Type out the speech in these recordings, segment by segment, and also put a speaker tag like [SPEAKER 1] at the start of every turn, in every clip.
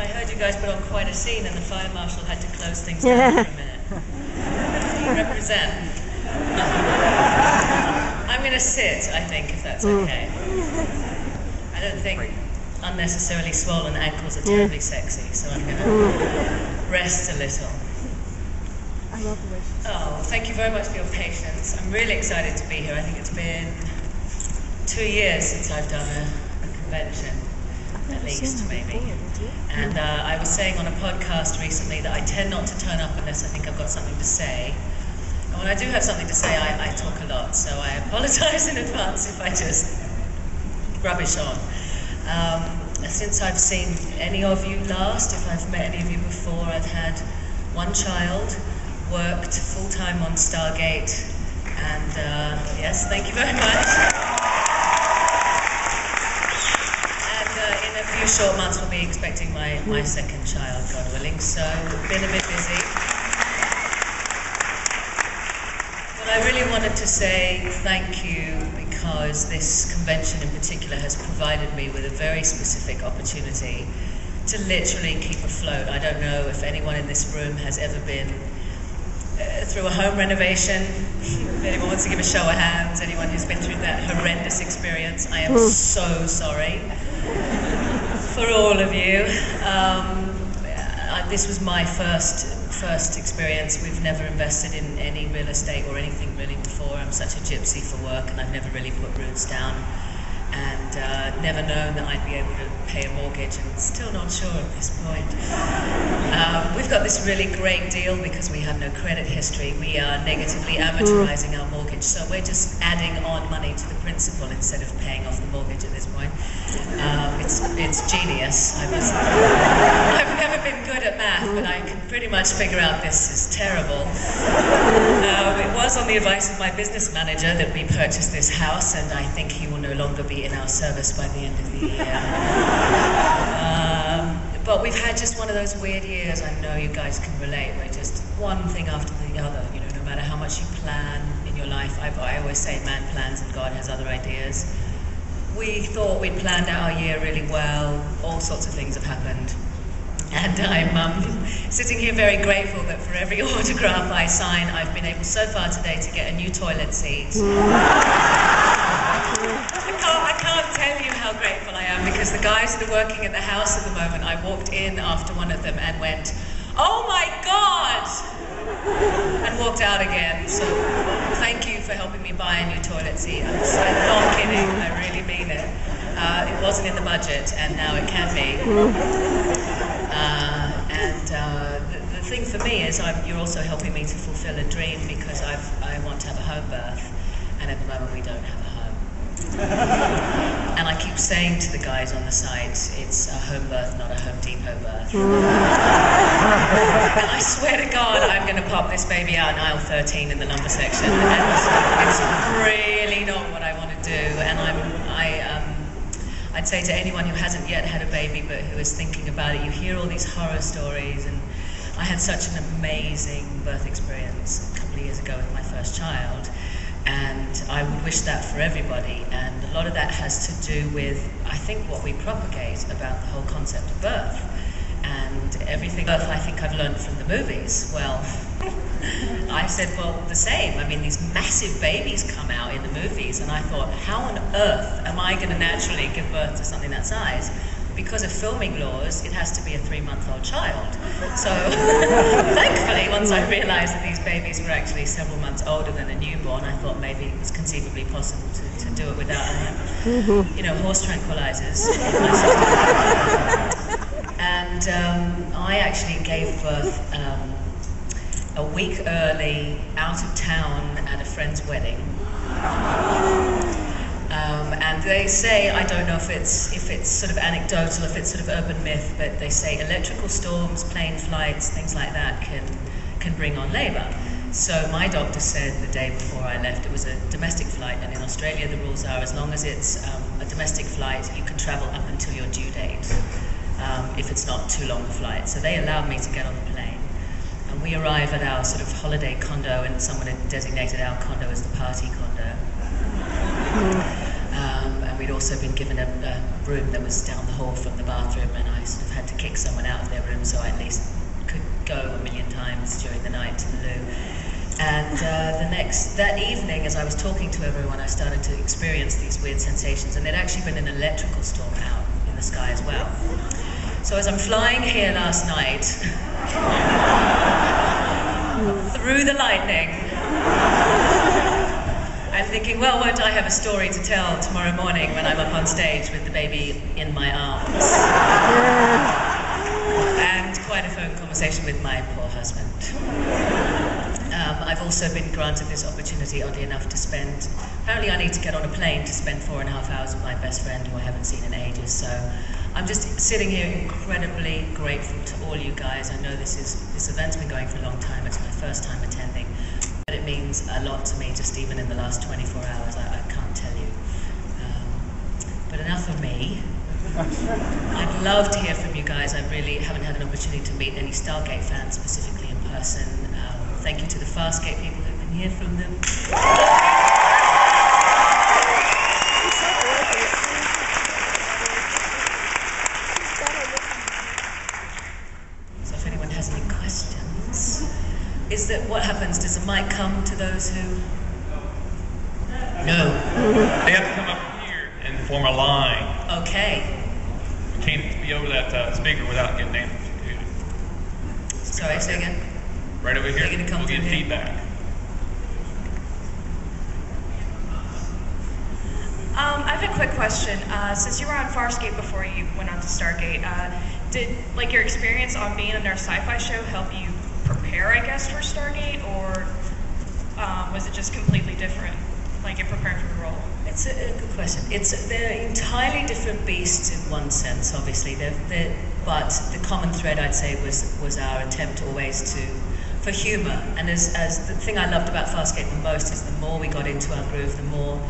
[SPEAKER 1] I heard you guys put on quite a scene and the fire marshal had to close things down for a minute. What do you represent? I'm going to sit, I think, if that's okay. I don't think unnecessarily swollen ankles are terribly sexy, so I'm going to rest a little.
[SPEAKER 2] I love the way she says
[SPEAKER 1] Oh, thank you very much for your patience. I'm really excited to be here. I think it's been 2 years since I've done a convention, at least, maybe. And I was saying on a podcast recently that I tend not to turn up unless I think I've got something to say. And when I do have something to say, I talk a lot, so I apologize in advance if I just rubbish on. Since I've seen any of you last, if I've met any of you before, I've had one child, worked full-time on StarGate, and yes, thank you very much. And in a few short months we'll be expecting my second child, God willing, so been a bit busy. But I really wanted to say thank you because this convention in particular has provided me with a very specific opportunity to literally keep afloat. I don't know if anyone in this room has ever been through a home renovation. If anyone wants to give a show of hands, anyone who's been through that horrendous experience, I am so sorry for all of you. This was my first experience. We've never invested in any real estate or anything really before. I'm such a gypsy for work and I've never really put roots down and never known that I'd be able to pay a mortgage, and still not sure at this point. We've got this really great deal because we have no credit history. We are negatively amortizing our mortgage, so we're just adding on money to the principal instead of paying off the mortgage at this point. It's genius. I've never been good at math, but I can pretty much figure out this is terrible. It was on the advice of my business manager that we purchased this house, and I think he will no longer be in our service by the end of the year. But we've had just one of those weird years. I know you guys can relate, where just one thing after the other, you know, no matter how much you plan in your life. I always say man plans and God has other ideas. We thought we'd planned out our year really well. All sorts of things have happened. And I'm sitting here very grateful that for every autograph I sign, I've been able so far today to get a new toilet seat. I can't tell you how grateful I am, because the guys that are working at the house at the moment, I walked in after one of them and went, "Oh my God!" and walked out again. So thank you for helping me buy a new toilet seat. I'm not kidding, I really mean it. It wasn't in the budget, and now it can be. The thing for me is you're also helping me to fulfill a dream, because I want to have a home birth, and at the moment we don't have a home. And I keep saying to the guys on the site, it's a home birth, not a Home Depot birth. And I swear to God, I'm going to pop this baby out in aisle 13 in the lumber section, and it's really not what I want to do. And I'd say to anyone who hasn't yet had a baby but who is thinking about it, you hear all these horror stories, and I had such an amazing birth experience a couple of years ago with my first child, and I would wish that for everybody. And a lot of that has to do with, I think, what we propagate about the whole concept of birth. And everything birth I think I've learned from the movies. Well, I said, well, the same. I mean, these massive babies come out in the movies, and I thought, how on earth am I going to naturally give birth to something that size? Because of filming laws, it has to be a 3-month-old child. So, thankfully, once I realized that these babies were actually several months older than a newborn, I thought maybe it was conceivably possible to do it without, you know, horse tranquilizers. And I actually gave birth a week early, out of town, at a friend's wedding. And they say, I don't know if it's sort of anecdotal, if it's sort of urban myth, but they say electrical storms, plane flights, things like that can bring on labour. So my doctor said the day before I left, it was a domestic flight, and in Australia the rules are, as long as it's a domestic flight, you can travel up until your due date, if it's not too long a flight. So they allowed me to get on the plane. And we arrive at our sort of holiday condo, and someone had designated our condo as the party condo. And we'd all also been given a room that was down the hall from the bathroom, and I sort of had to kick someone out of their room so I at least could go a million times during the night to the loo. And that evening, as I was talking to everyone, I started to experience these weird sensations, and there'd actually been an electrical storm out in the sky as well. So as I'm flying here last night, through the lightning, I'm thinking, well, won't I have a story to tell tomorrow morning when I'm up on stage with the baby in my arms? And quite a phone conversation with my poor husband. I've also been granted this opportunity, oddly enough, to spend, apparently I need to get on a plane to spend 4.5 hours with my best friend who I haven't seen in ages, so I'm just sitting here incredibly grateful to all you guys. I know this event's been going for a long time, it's my first time attending, but it means a lot to me, just even in the last 24 hours, I can't tell you. But enough of me. I'd love to hear from you guys. I really haven't had an opportunity to meet any StarGate fans specifically in person. Thank you to the FarScape people who can hear from them. So if anyone has any questions, is that what happens? Does the mic come to those who?
[SPEAKER 3] No. They have to come up here and form a line.
[SPEAKER 1] Okay.
[SPEAKER 3] We can't be over that speaker without getting named.
[SPEAKER 1] Sorry, say again.
[SPEAKER 3] Right over here, we'll get feedback.
[SPEAKER 4] I have a quick question. Since you were on FarScape before you went on to StarGate, did your experience on being on their sci-fi show help you prepare, I guess, for StarGate, or was it just completely different, like in preparing for the role?
[SPEAKER 1] It's a good question. They're entirely different beasts in one sense, obviously. But the common thread, I'd say, was our attempt always for humour. And as the thing I loved about FarScape the most is the more we got into our groove, the more,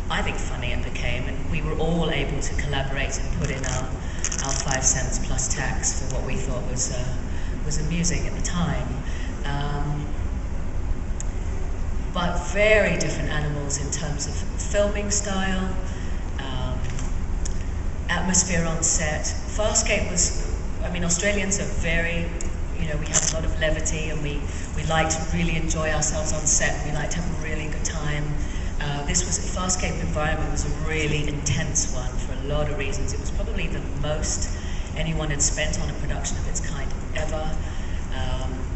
[SPEAKER 1] I think, funny it became. And we were all able to collaborate and put in our 5 cents plus tax for what we thought was amusing at the time. But very different animals in terms of filming style, atmosphere on set. FarScape was, I mean, Australians are very, we have a lot of levity, and we like to really enjoy ourselves on set. We like to have a really good time. FarScape environment was a really intense one for a lot of reasons. It was probably the most anyone had spent on a production of its kind ever.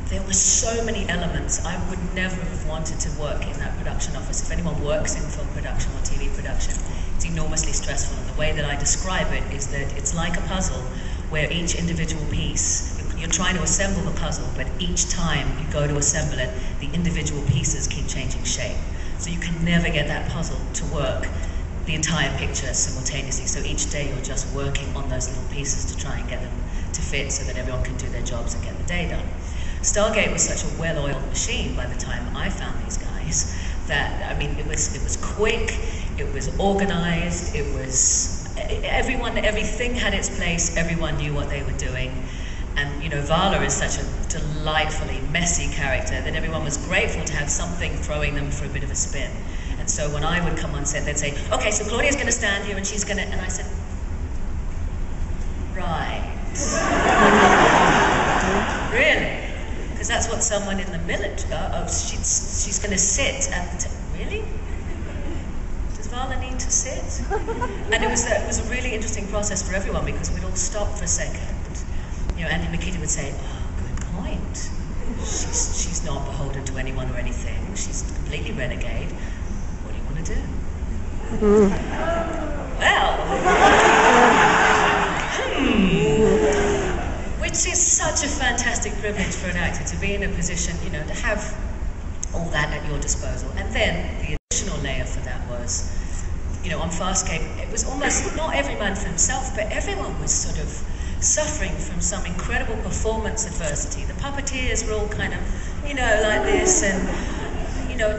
[SPEAKER 1] There were so many elements. I would never have wanted to work in that production office. If anyone works in film production or TV production, it's enormously stressful. And the way that I describe it is that it's like a puzzle where each individual piece, you're trying to assemble the puzzle, but each time you go to assemble it, the individual pieces keep changing shape. So you can never get that puzzle to work, the entire picture simultaneously. So each day you're just working on those little pieces to try and get them to fit so that everyone can do their jobs and get the day done. StarGate was such a well-oiled machine by the time I found these guys that, I mean, it was quick, it was organized, it was, everything had its place, everyone knew what they were doing. And, Vala is such a delightfully messy character that everyone was grateful to have something throwing them for a bit of a spin. And so when I would come on set, they'd say, okay, so Claudia's going to stand here and she's going to, and I said, right. Really? Because that's what someone in the military, she's going to sit at the really? Does Vala need to sit? And it was a really interesting process for everyone because we'd all stop for a second. Andy Makita would say, oh, good point. She's not beholden to anyone or anything. She's completely renegade. What do you want to do? Well, which is such a fantastic privilege for an actor to be in a position, to have all that at your disposal. And then the additional layer for that was, on FarScape, it was almost not every man for himself, but everyone was sort of suffering from some incredible performance adversity. The puppeteers were all kind of, like this, and,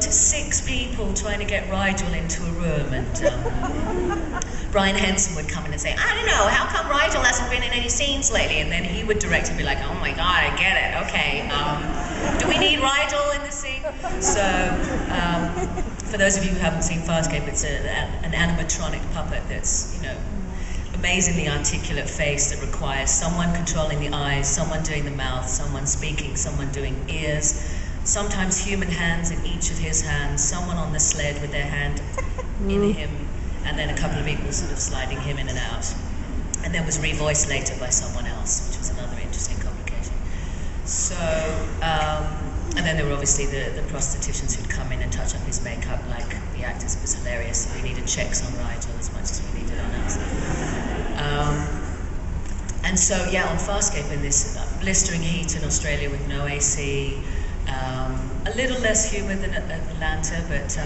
[SPEAKER 1] to 6 people trying to get Rigel into a room, and Brian Henson would come in and say, I don't know, how come Rigel hasn't been in any scenes lately? And then he would direct and be like, oh my God, I get it, okay, do we need Rigel in the scene? So, for those of you who haven't seen FarScape, it's an animatronic puppet that's, amazingly articulate face that requires someone controlling the eyes, someone doing the mouth, someone speaking, someone doing ears, sometimes human hands in each of his hands, someone on the sled with their hand in him, and then a couple of people sort of sliding him in and out. And then was revoiced later by someone else, which was another interesting complication. So, and then there were obviously the prostitutions who'd come in and touch up his makeup like the actors. It was hilarious. So we needed checks on Rigel as much as we needed on us. And so, yeah, on FarScape in this blistering heat in Australia with no AC, a little less humid than Atlanta, but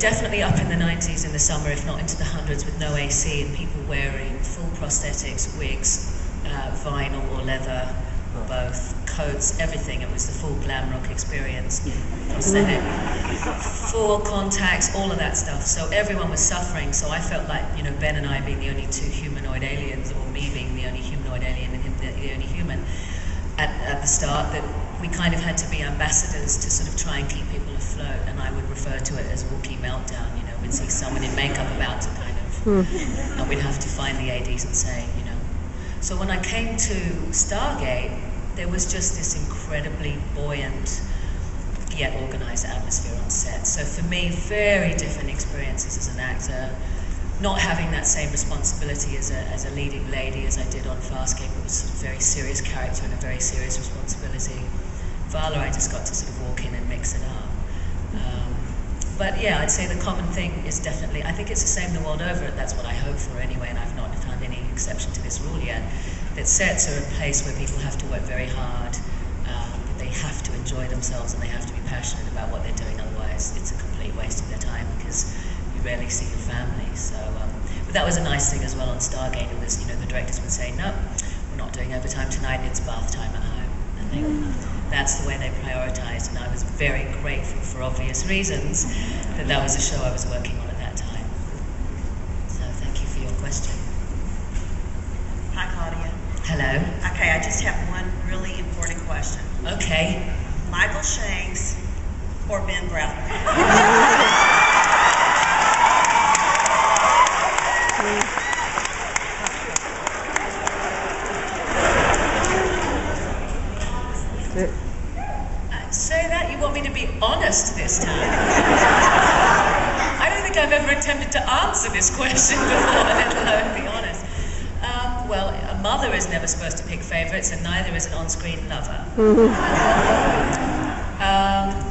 [SPEAKER 1] definitely up in the 90s in the summer, if not into the hundreds, with no AC and people wearing full prosthetics, wigs, vinyl or leather, or both, coats, everything. It was the full glam rock experience, prosthetic, full contacts, all of that stuff. So everyone was suffering. So I felt like, Ben and I being the only two humanoid aliens, or me being the only humanoid alien and him the only human, at the start, that we kind of had to be ambassadors to sort of try and keep people afloat. And I would refer to it as Wookiee meltdown. We'd see someone in makeup about to kind of, and we'd have to find the ADs and say, So when I came to StarGate, there was just this incredibly buoyant yet organized atmosphere on set. So for me, very different experiences as an actor. Not having that same responsibility as a leading lady as I did on FarScape. It was sort of a very serious character and a very serious responsibility. Vala, I just got to sort of walk in and mix it up. But yeah, I'd say the common thing is definitely, I think it's the same the world over, that's what I hope for anyway, and I've not found any exception to this rule yet, that sets are a place where people have to work very hard, they have to enjoy themselves and they have to be passionate about what they're doing, otherwise it's a complete waste of their time because you rarely see your family. So, but that was a nice thing as well on StarGate. It was, the directors would say, no, we're not doing overtime tonight, it's bath time at home. And that's the way they prioritized, and I was very grateful for obvious reasons that was a show I was working on at that time. So thank you for your question.
[SPEAKER 5] Hi, Claudia.
[SPEAKER 1] Hello.
[SPEAKER 5] Okay, I just have one really important question.
[SPEAKER 1] Okay.
[SPEAKER 5] Michael Shanks or Ben Browder?
[SPEAKER 1] Say that? You want me to be honest this time? I don't think I've ever attempted to answer this question before, let alone be honest. Well, a mother is never supposed to pick favourites, and neither is an on-screen lover.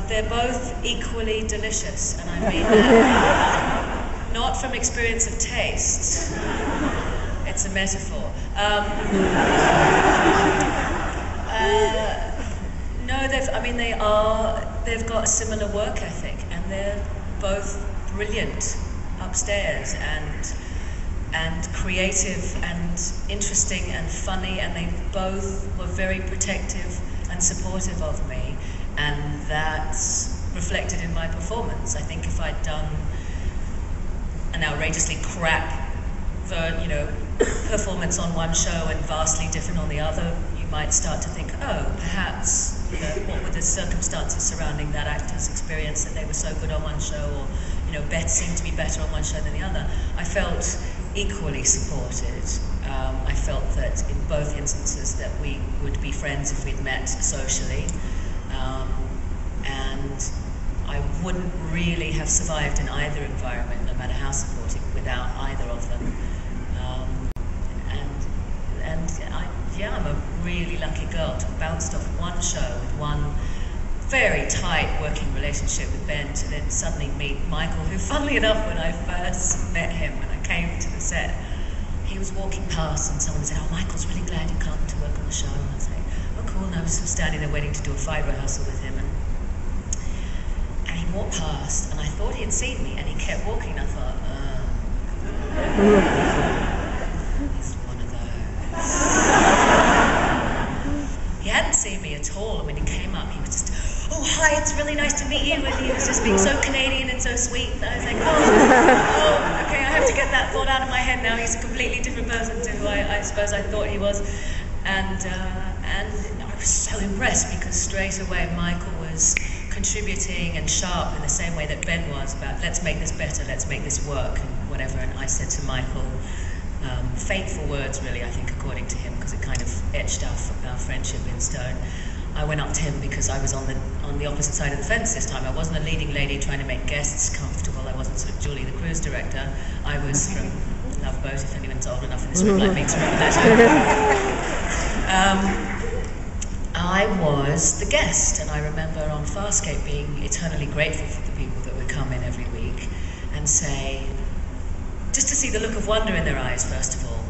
[SPEAKER 1] They're both equally delicious, and I mean that not from experience of taste. It's a metaphor. No, they've got a similar work ethic, and they're both brilliant upstairs and creative and interesting and funny, and they both were very protective and supportive of me, and that's reflected in my performance. I think if I'd done an outrageously crap performance on one show and vastly different on the other, you might start to think, oh, perhaps, what were the circumstances surrounding that actor's experience that they were so good on one show, or, seemed to be better on one show than the other. I felt equally supported. I felt that in both instances that we would be friends if we'd met socially, and I wouldn't really have survived in either environment, no matter how supportive, without either of them. I'm a really lucky girl to have bounced off one show with one very tight working relationship with Ben to then suddenly meet Michael, who, funnily enough, when I first met him, when I came to the set, he was walking past and someone said, oh, Michael's really glad you come to work on the show. And I was like, oh, cool. And I was standing there waiting to do a fight rehearsal with him. And he walked past, and I thought he had seen me, and he kept walking, and I thought, he's one of those. He hadn't seen me at all, and when he came up, he was just, oh, hi, it's really nice to meet you, and he was just being so Canadian and so sweet, and I was like, oh, okay, I have to get that thought out of my head now. He's a completely different person to who I suppose I thought he was, and I was so impressed, because straight away Michael was contributing and sharp in the same way that Ben was about let's make this better, let's make this work, and whatever. And I said to Michael, fateful words really, I think, according to him, because it kind of etched our friendship in stone. I went up to him because I was on the opposite side of the fence this time. I wasn't a leading lady trying to make guests comfortable. I wasn't sort of Julie the cruise director. I was from Love Boat, if anyone's old enough in this room like me to remember that. I was the guest, and I remember on FarScape being eternally grateful for the people that would come in every week and say, just to see the look of wonder in their eyes, first of all,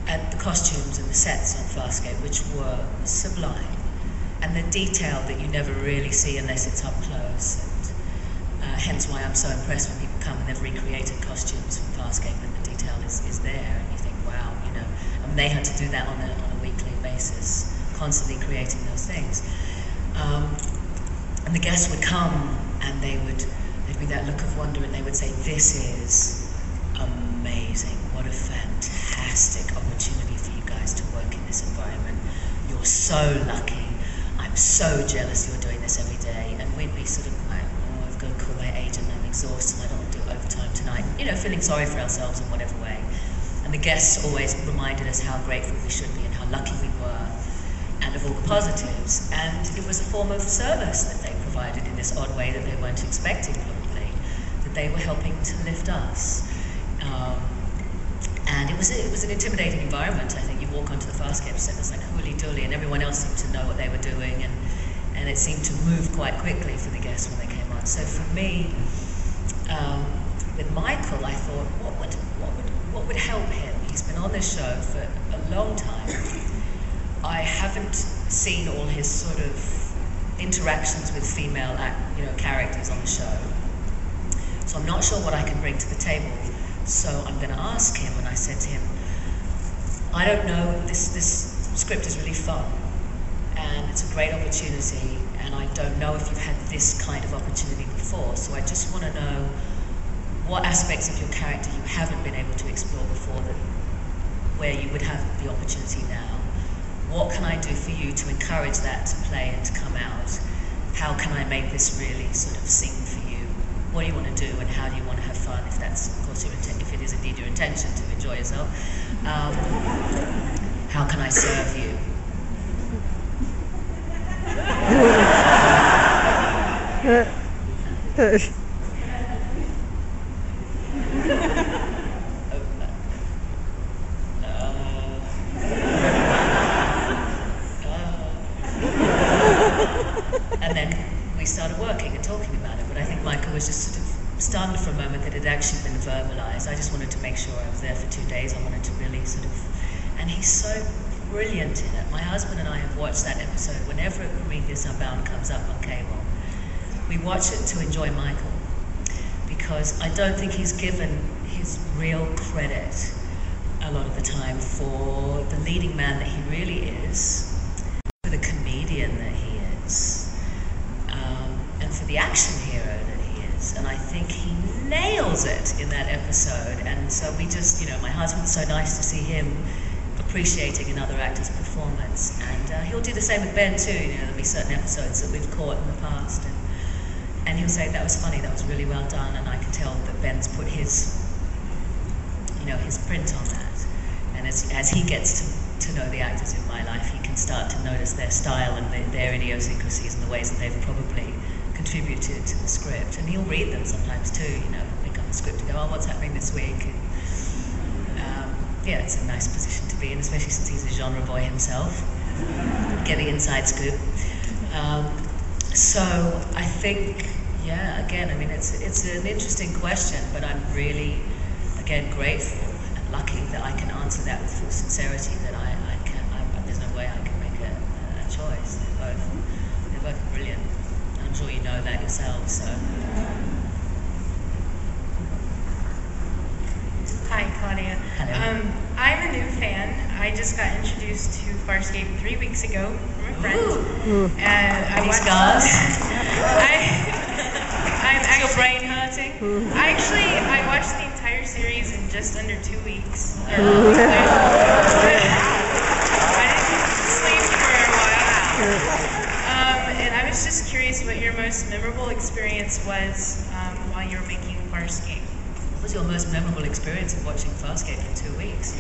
[SPEAKER 1] at the costumes and the sets on FarScape, which were sublime, and the detail that you never really see unless it's up close. And hence why I'm so impressed when people come and they've recreated costumes from FarScape and the detail is there, and you think, wow, you know. And they had to do that on a weekly basis, constantly creating those things. And the guests would come and there'd be that look of wonder, and they would say, this is amazing. What a fantastic opportunity for you guys to work in this environment. You're so lucky. I'm so jealous you're doing this every day. And we'd be sort of like, oh, I've got to call my agent, I'm exhausted, I don't want to do overtime tonight. You know, feeling sorry for ourselves in whatever way. And the guests always reminded us how grateful we should be and how lucky we were, and of all the positives. And it was a form of service that they provided in this odd way that they weren't expecting, probably, that they were helping to lift us. And it was an intimidating environment. I think you walk onto the FarScape set, it's like hooly-dooly, and everyone else seemed to know what they were doing, and it seemed to move quite quickly for the guests when they came on. So for me, with Michael, I thought, what would help him? He's been on this show for a long time. I haven't seen all his sort of interactions with female characters on the show, so I'm not sure what I can bring to the table. So I'm going to ask him, and I said to him, I don't know, this script is really fun, and it's a great opportunity, and I don't know if you've had this kind of opportunity before, so I just want to know what aspects of your character you haven't been able to explore before, where you would have the opportunity now. What can I do for you to encourage that to play and to come out? How can I make this really sort of sing for you? What do you want to do, and how do you want to have fun, if that's, of course, if it is indeed your intention to enjoy yourself? How can I serve you? And then we started working and talking about it, but I think Michael was just sort of stunned for a moment that it had actually been verbalized. I just wanted to make sure I was there for 2 days. I wanted to really sort of, and he's so brilliant in it. My husband and I have watched that episode whenever Prometheus Unbound comes up on cable. We watch it to enjoy Michael, because I don't think he's given his real credit a lot of the time for the leading man that he really is, for the comedian that he is, and for the action hero that he is. And I think he nails it in that episode. And so we just, my husband's so nice to see him appreciating another actor's performance. And he'll do the same with Ben too. There'll be certain episodes that we've caught in the past, and he'll say, that was funny, that was really well done, and I can tell that Ben's put his print on that. And as he gets to know the actors in my life, he can start to notice their style and their idiosyncrasies and the ways that they've probably contributed to the script. And he'll read them sometimes too, pick up the script and go, oh, what's happening this week? And, yeah, it's a nice position to be in, especially since he's a genre boy himself. Get the inside scoop. So I think, again, it's an interesting question, but I'm really, again, grateful and lucky that I can answer that with full sincerity, that there's no way I can make a choice. They're both brilliant. I'm sure you know that yourselves, so.
[SPEAKER 6] Hi, Claudia.
[SPEAKER 1] Hello.
[SPEAKER 6] I'm a new fan. I just got introduced to FarScape 3 weeks ago from a friend. And I
[SPEAKER 1] These scars?
[SPEAKER 6] I'm
[SPEAKER 1] Is your brain hurting?
[SPEAKER 6] I watched the entire series in just under 2 weeks. I didn't sleep for a while. And I was just curious what your most memorable was while you were making FarScape.
[SPEAKER 1] What was your most memorable experience of watching FarScape for 2 weeks?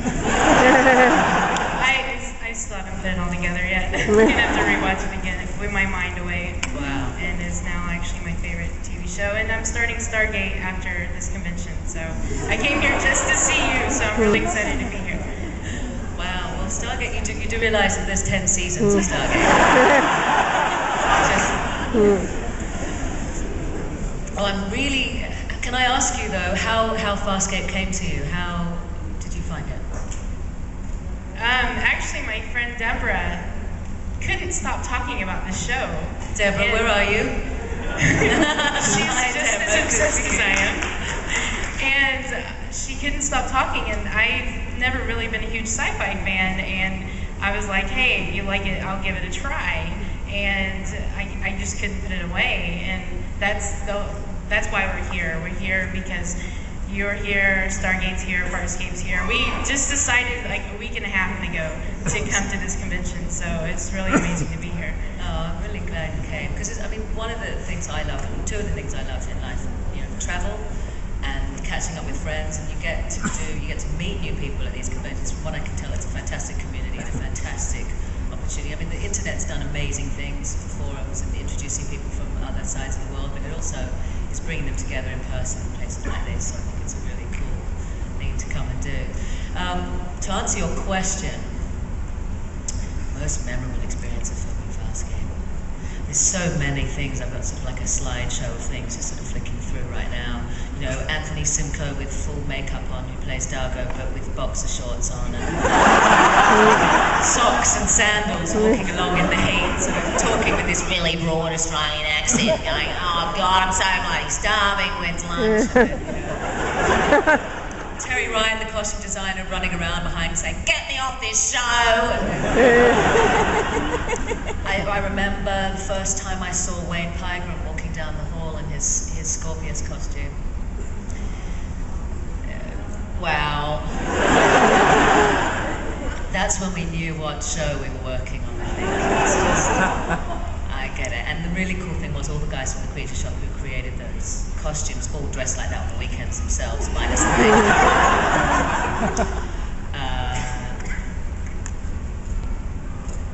[SPEAKER 6] I still haven't put it all together yet. I'm going to have to rewatch it again with my mind away.
[SPEAKER 1] Wow.
[SPEAKER 6] And it's now actually my favorite TV show. And I'm starting StarGate after this convention. So I came here just to see you, so I'm really excited to be here.
[SPEAKER 1] Wow, well StarGate, you do realize that there's 10 seasons of StarGate. I'm really, can I ask you though, how FarScape came to you? How did you find it?
[SPEAKER 6] Actually, my friend Deborah couldn't stop talking about the show.
[SPEAKER 1] Deborah, where are you?
[SPEAKER 6] She's just as obsessed as I am. And she couldn't stop talking, and I've never really been a huge sci-fi fan, and I was like, hey, you like it, I'll give it a try. And I just couldn't put it away, and that's why we're here. We're here because you're here, StarGate's here, FarScape's here. We just decided like a week and a half ago to come to this convention, so it's really amazing to be here.
[SPEAKER 1] Oh, I'm really glad you came, because I mean, one of the things I love, two of the things I love in life, travel and catching up with friends, and you get to meet new people at these conventions. From what I can tell, it's a fantastic community and a fantastic opportunity. I mean, the internet's done amazing things for forums and introducing people from other sides of the world, but it also is bringing them together in person in places like this. So I think it's a really cool thing to come and do. To answer your question, most memorable experience of filming FarScape. There's so many things. I've got sort of like a slideshow of things just sort of flicking through right now. Anthony Simcoe with full makeup on, who plays Dargo, but with boxer shorts on and socks and sandals, walking along in the heat, sort of talking with this really broad Australian accent, going, "Oh God, I'm so bloody starving. When's lunch?" Terry Ryan, the costume designer, running around behind saying, "Get me off this show!" I remember the first time I saw Wayne Pygram walking down the hall in his Scorpius costume. Wow. That's when we knew what show we were working on, I think. It's just, I get it. And the really cool thing was all the guys from the Creature Shop who created those costumes all dressed like that on the weekends themselves, minus the makeup.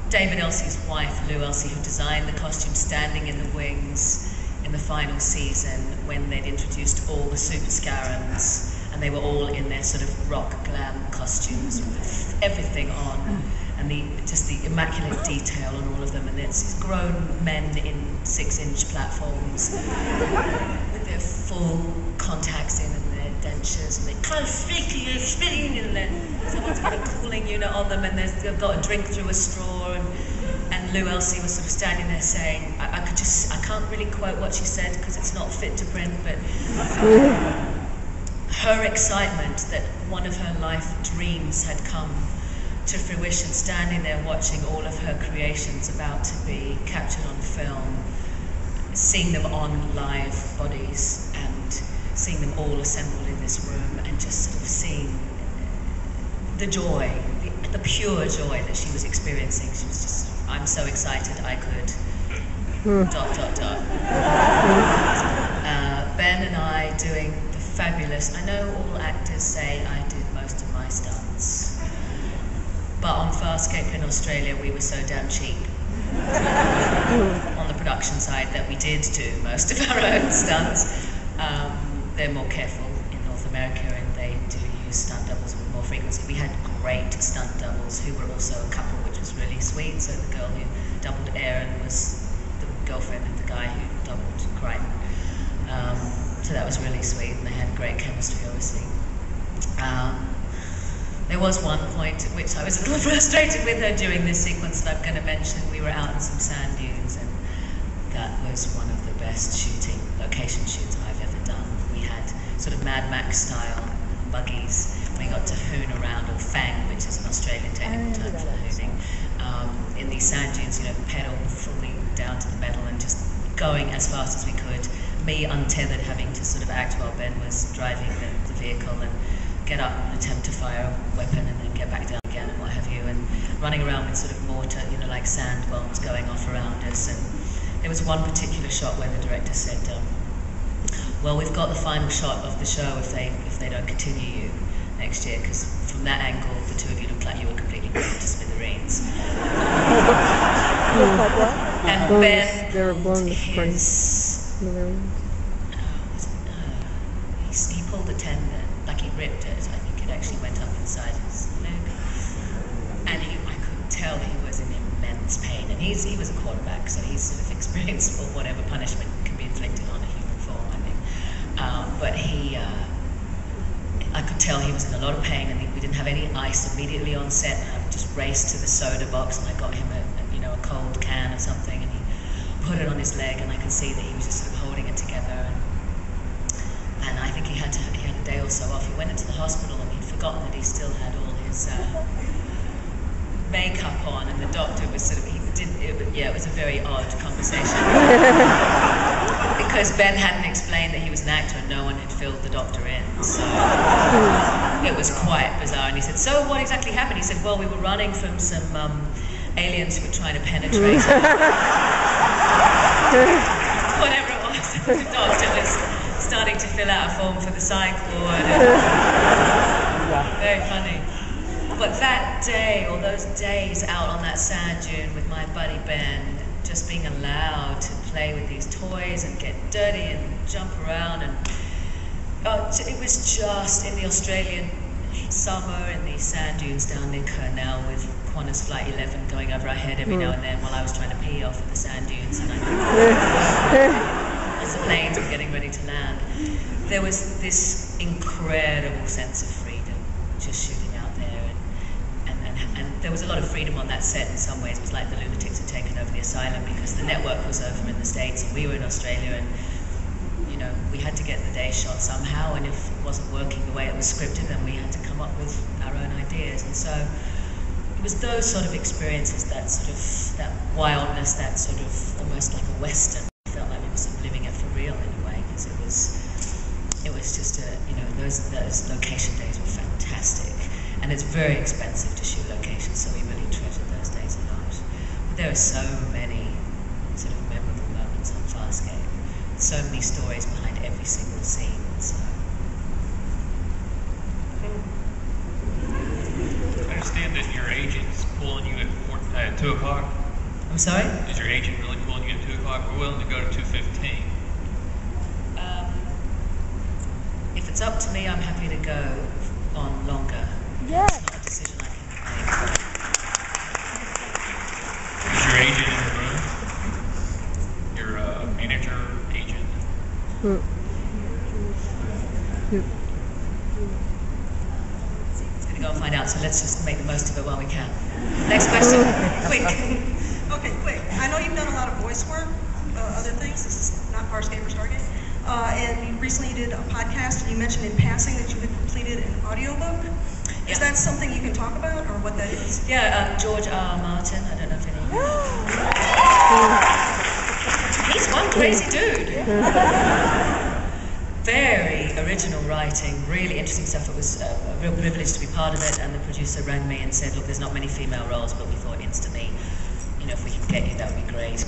[SPEAKER 1] David Elsey's wife, Lou Elsey, who designed the costume, standing in the wings in the final season when they'd introduced all the Super Scarons, and they were all in their sort of rock glam costumes with everything on, and just the immaculate detail on all of them, and it's grown men in 6-inch platforms with their full contacts in and their dentures, and they can't speak to you, spitting, and then someone's got a cooling unit on them, and they've got a drink through a straw, and Lou Elsey was sort of standing there saying, I can't really quote what she said because it's not fit to print, but her excitement that one of her life dreams had come to fruition, standing there watching all of her creations about to be captured on film, seeing them on live bodies and seeing them all assembled in this room, and just sort of seeing the joy, the pure joy that she was experiencing. She was just, I'm so excited I could ... Ben and I doing the fabulous, I know all actors say I did most of my stunts, but on FarScape in Australia we were so damn cheap on the production side that we did do most of our own stunts. They're more careful in North America, and they do use stunt doubles with more frequency. We had great stunt doubles who were also a couple, which was really sweet. So the girl who doubled Aeryn was the girlfriend of the guy who doubled Crichton. So that was really sweet, and they had great chemistry, obviously. There was one point at which I was a little frustrated with her during this sequence that I'm going to mention. We were out in some sand dunes, and that was one of the best location shoots I've ever done. We had sort of Mad Max style buggies. We got to hoon around, or fang, which is an Australian technical term for hooning, in these sand dunes, pedal fully down to the metal and just going as fast as we could. Me untethered, having to sort of act while Ben was driving the vehicle and get up and attempt to fire a weapon and then get back down again and what have you, and running around with sort of mortar, like sand bombs going off around us. And there was one particular shot where the director said, well, we've got the final shot of the show if they don't continue you next year, because from that angle, the two of you look like you were completely blown to smithereens. And Ben pulled he pulled a tendon, like he ripped it. I think it actually went up inside his leg. And I could tell he was in immense pain. And he was a quarterback, so he's sort of experienced for whatever punishment can be inflicted on a human form, I think. But I could tell he was in a lot of pain, and we didn't have any ice immediately on set. And I just raced to the soda box, and I got him a cold can of something, and he put it on his leg, and I could see that he was just sort of holding it together. And I think he had a day or so off. He went into the hospital, and he'd forgotten that he still had all his makeup on, and the doctor was sort of, it was a very odd conversation. Because Ben hadn't explained that he was an actor and no one had filled the doctor in, so it was quite bizarre. And he said, so what exactly happened? He said, well, we were running from some aliens who were trying to penetrate whatever it was. The doctor was starting to fill out a form for the psych ward. Very funny. But that day, or those days out on that sand dune with my buddy Ben, just being allowed to play with these toys and get dirty and jump around, and it was just in the Australian summer in these sand dunes down near Cornell with Qantas Flight 11 going over our head every now and then while I was trying to pee off of the sand dunes, and as the planes were getting ready to land, there was this incredible sense of freedom just shooting out there. And there was a lot of freedom on that set in some ways. It was like the lunatics had taken over the asylum, because the network was over in the States and we were in Australia, and we had to get the day shot somehow, and if it wasn't working the way it was scripted, then we had to come up with our own ideas. And so it was those sort of experiences, that wildness, that sort of almost like a Western. I felt like we were sort of living it for real in a way, because it was just those location days were fantastic. And it's very expensive to shoot locations, so we really treasured those days a lot. But there are so many sort of memorable moments on FarScape. So many stories behind every single scene. So.
[SPEAKER 3] I understand that your agent's pulling you at 2 o'clock.
[SPEAKER 1] I'm sorry?
[SPEAKER 3] Is your agent really pulling you at 2 o'clock? We're willing to go to 2:15.
[SPEAKER 1] If it's up to me, I'm happy to go on longer.
[SPEAKER 2] Yes.
[SPEAKER 1] It's not a decision I can make.
[SPEAKER 3] Is your agent in the room? Your manager, agent?
[SPEAKER 1] It's going to go and find out, so let's just make the most of it while we can. Next question. Quick.
[SPEAKER 5] Okay, quick. I know you've done a lot of voice work, other things. This is not FarScape or StarGate. And you recently did a podcast, and you mentioned in passing that you had completed an audiobook. Is that something you can talk about, or what that is?
[SPEAKER 1] Yeah, George R. Martin. I don't know if anyone He's one crazy dude. Very original writing, really interesting stuff. It was a real privilege to be part of it, and the producer rang me and said, look, there's not many female roles, but we thought instantly, if we can get you, that would be great.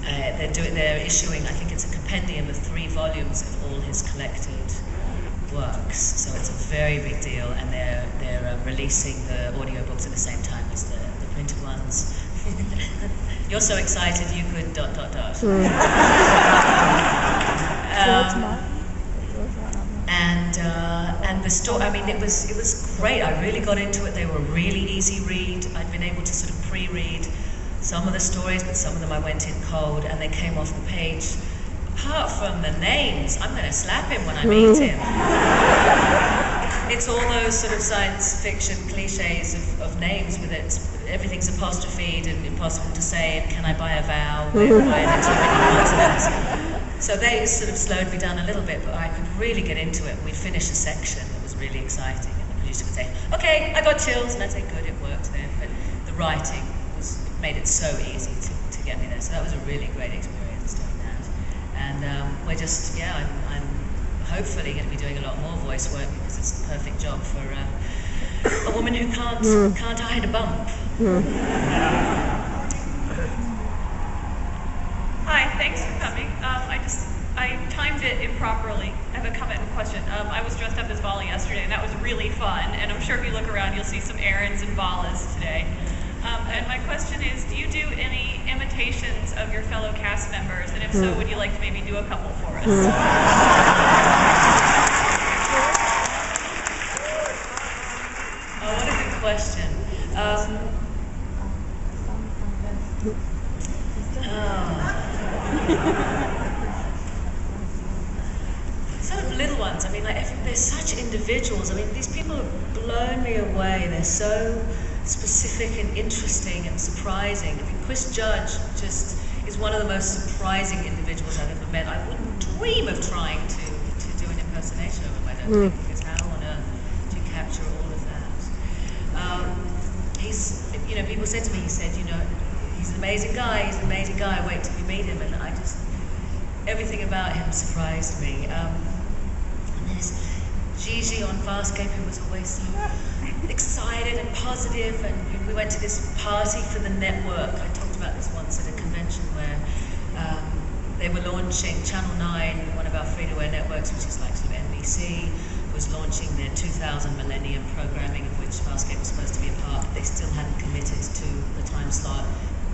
[SPEAKER 1] They're issuing, I think it's a compendium of 3 volumes of all his collected works, so it's a very big deal, and they're releasing the audiobooks at the same time as the printed ones. You're so excited you could ... And the story, I mean, it was great. I really got into it. They were a really easy read. I'd been able to sort of pre-read some of the stories, but some of them I went in cold, and they came off the page. Apart from the names, I'm going to slap him when I meet him. It's all those sort of science fiction cliches of names with it. Everything's apostrophed and impossible to say, and can I buy a vowel? Where am I? Too many consonants. So they sort of slowed me down a little bit, but I could really get into it. We'd finish a section that was really exciting, and the producer would say, okay, I got chills, and I'd say, good, it worked then. But the writing made it so easy to get me there. So that was a really great experience doing that. And we're just, I'm hopefully going to be doing a lot more voice work, because it's the perfect job for a woman who can't hide a bump.
[SPEAKER 4] Hi, thanks for coming. I
[SPEAKER 7] I timed it improperly. I have a comment and question. I was dressed up as Vala yesterday, and that was really fun. And I'm sure if you look around, you'll see some Aeryns and Valas today. And my question is, do you do any imitations of your fellow cast members? And if so, would you like to maybe do a couple for us?
[SPEAKER 1] Oh, what a good question. Sort of little ones. I mean, like they're such individuals. I mean, these people have blown me away. They're so specific and interesting and surprising. I mean, Chris Judge just is one of the most surprising individuals I've ever met. I wouldn't dream of trying to do an impersonation of him, I don't think, because how on earth do you capture all of that? He's, you know, people said to me, he said, you know, he's an amazing guy, wait till you meet him, and I just, everything about him surprised me. And there's Gigi on FarScape, who was always so excited and positive, and we went to this party for the network. I talked about this once at a convention where they were launching Channel 9, one of our free-to-air networks, which is like sort of NBC, was launching their 2000 Millennium programming, of which FarScape was supposed to be a part, but they still hadn't committed to the time slot.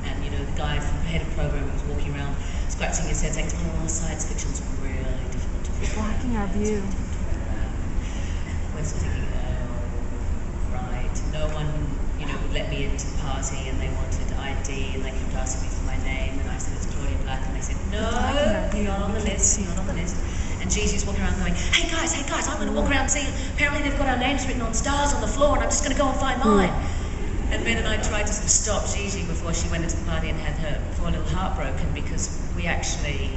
[SPEAKER 1] And you know, the guy from the head of programming was walking around, scratching his head, saying, "Oh, science fiction's really difficult to read."
[SPEAKER 2] Blocking our view.
[SPEAKER 1] We're thinking, oh, right, no one, you know, would let me into the party, and they wanted ID, and they kept asking me for my name, and I said it's Claudia Black, and they said, no, you're not on the list, you're not on the list. And Gigi's walking around going, hey guys, I'm going to walk around and see, apparently they've got our names written on stars on the floor, and I'm just going to go and find mine. And Ben and I tried to sort of stop Gigi before she went into the party and had her poor little heart broken, because we actually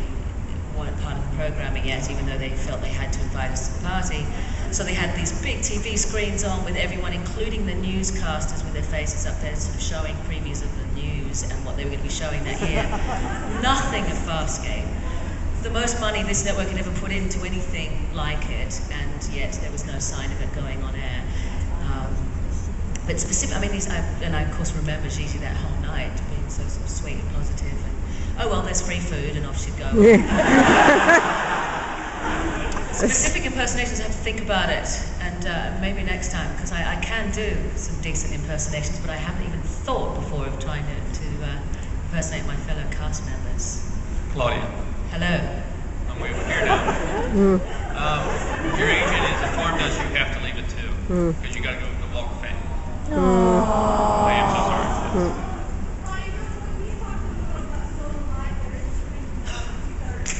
[SPEAKER 1] weren't part of the programming yet, even though they felt they had to invite us to the party. So they had these big TV screens on with everyone, including the newscasters with their faces up there, sort of showing previews of the news and what they were going to be showing that year. Nothing of FarScape. The most money this network had ever put into anything like it, and yet there was no sign of it going on air. But specific, I mean, and I of course remember Gigi that whole night being so sort of sweet and positive, and oh well, there's free food, and off she'd go. Specific impersonations, I have to think about it, and maybe next time, because I can do some decent impersonations, but I haven't even thought before of trying to impersonate my fellow cast members.
[SPEAKER 3] Claudia.
[SPEAKER 1] Hello.
[SPEAKER 3] I'm way over here now. Your agent has informed us you have to leave at 2, because you got to go to the Walk of Fame. I am so sorry.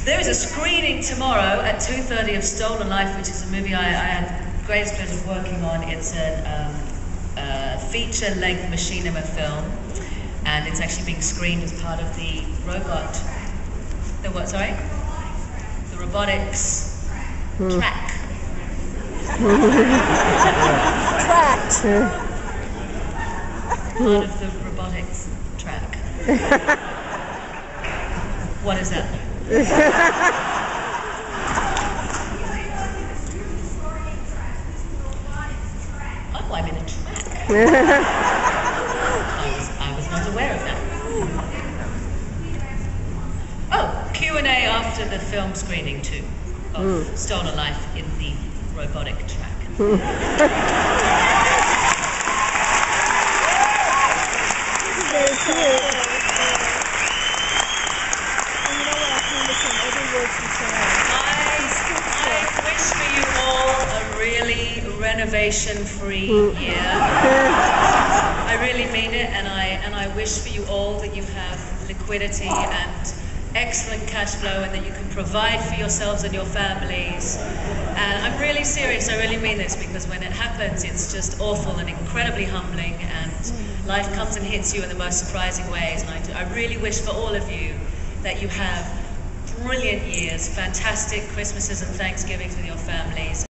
[SPEAKER 1] There is a screening tomorrow at 2:30 of Stolen Life, which is a movie I had the greatest pleasure of working on. It's a feature-length machinima film, and it's actually being screened as part of the robot. The what? Sorry? The robotics track.
[SPEAKER 2] Tracked.
[SPEAKER 1] Part of the robotics track. What is that? Oh, I'm in a track. I was not aware of that. Oh, Q&A after the film screening too of Stolen Life in the robotic track. I wish for you all a really renovation-free year. I really mean it, and I wish for you all that you have liquidity and excellent cash flow, and that you can provide for yourselves and your families. And I'm really serious, I really mean this, because when it happens, it's just awful and incredibly humbling, and life comes and hits you in the most surprising ways. And I really wish for all of you that you have brilliant years, fantastic Christmases and Thanksgivings with your families.